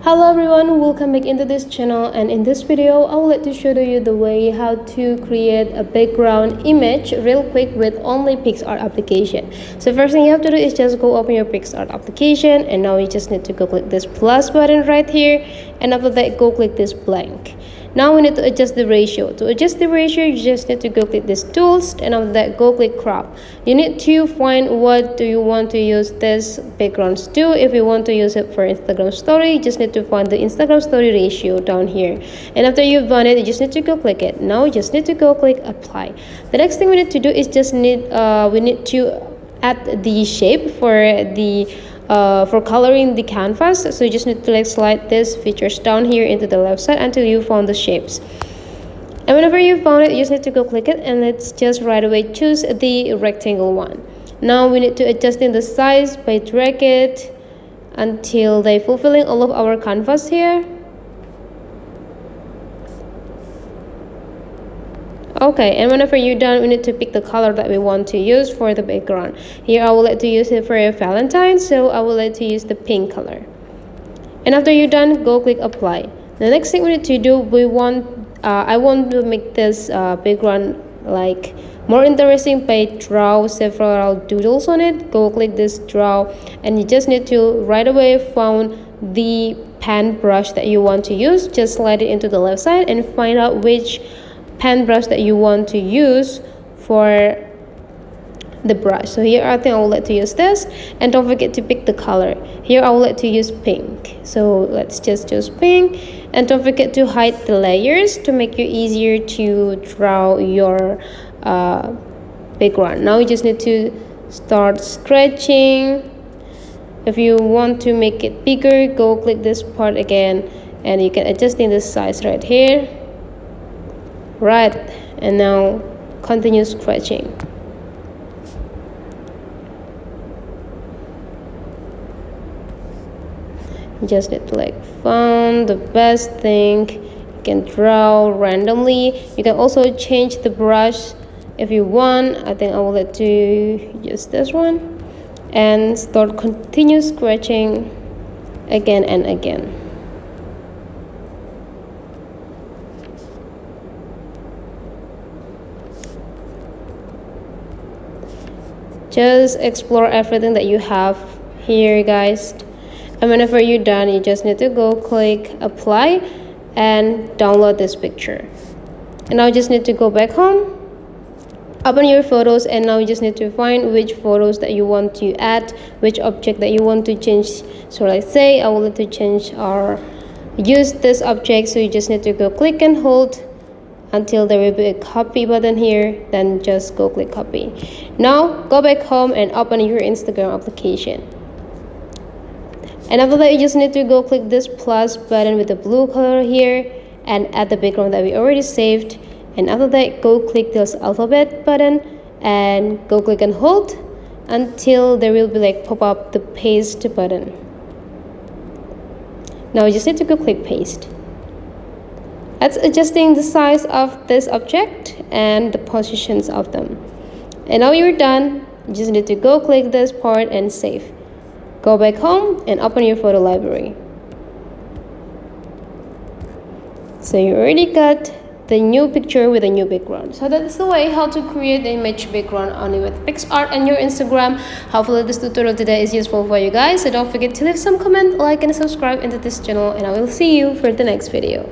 Hello everyone, welcome back into this channel, and in this video I would like to show you the way how to create a background image real quick with only picsart application. So first thing you have to do is just go open your picsart application, and now you just need to go click this plus button right here, and after that go click this blank. Now we need to adjust the ratio. To adjust the ratio, you just need to go click this tools, and after that go click crop. You need to find what do you want to use this backgrounds to. If you want to use it for Instagram story, you just need to find the Instagram story ratio down here, and after you've done it, you just need to go click it. Now you just need to go click apply. The next thing we need to do is we need to add the shape for coloring the canvas. So you just need to slide these features down here into the left side until you found the shapes. And whenever you found it, you just need to go click it, and let's just right away choose the rectangle one. Now we need to adjust in the size by drag it until they fulfilling all of our canvas here. Okay, and whenever you're done, we need to pick the color that we want to use for the background. Here I would like to use it for a Valentine, so I would like to use the pink color. And after you're done, go click apply. The next thing we need to do, I want to make this background like more interesting by draw several doodles on it. Go click this draw, and you just need to right away find the pen brush that you want to use. Just slide it into the left side and find out which pen brush that you want to use for the brush. So here I think I would like to use this, and don't forget to pick the color. Here I would like to use pink, so let's just choose pink, and don't forget to hide the layers to make you easier to draw your background. Now you just need to start scratching. If you want to make it bigger, go click this part again, and you can adjust in the size right here. Right, and now continue scratching. You just need to find the best thing. You can draw randomly. You can also change the brush if you want. I think I will let you use this one, and start continue scratching again and again. Just explore everything that you have here, guys. And whenever you're done, you just need to go click apply and download this picture. And now you just need to go back home, open your photos, and now you just need to find which photos that you want to add, which object that you want to change. So let's say I want to change or use this object, so you just need to go click and hold until there will be a copy button here, then just go click copy. Now go back home and open your Instagram application, and after that you just need to go click this plus button with the blue color here and add the background that we already saved. And after that go click this alphabet button and go click and hold until there will be pop up the paste button. Now you just need to go click paste. That's adjusting the size of this object and the positions of them. And now you're done. You just need to go click this part and save. Go back home and open your photo library. So you already got the new picture with a new background. So that's the way how to create the image background only with picsart and your Instagram. Hopefully this tutorial today is useful for you guys. So don't forget to leave some comment, like, and subscribe into this channel, and I will see you for the next video.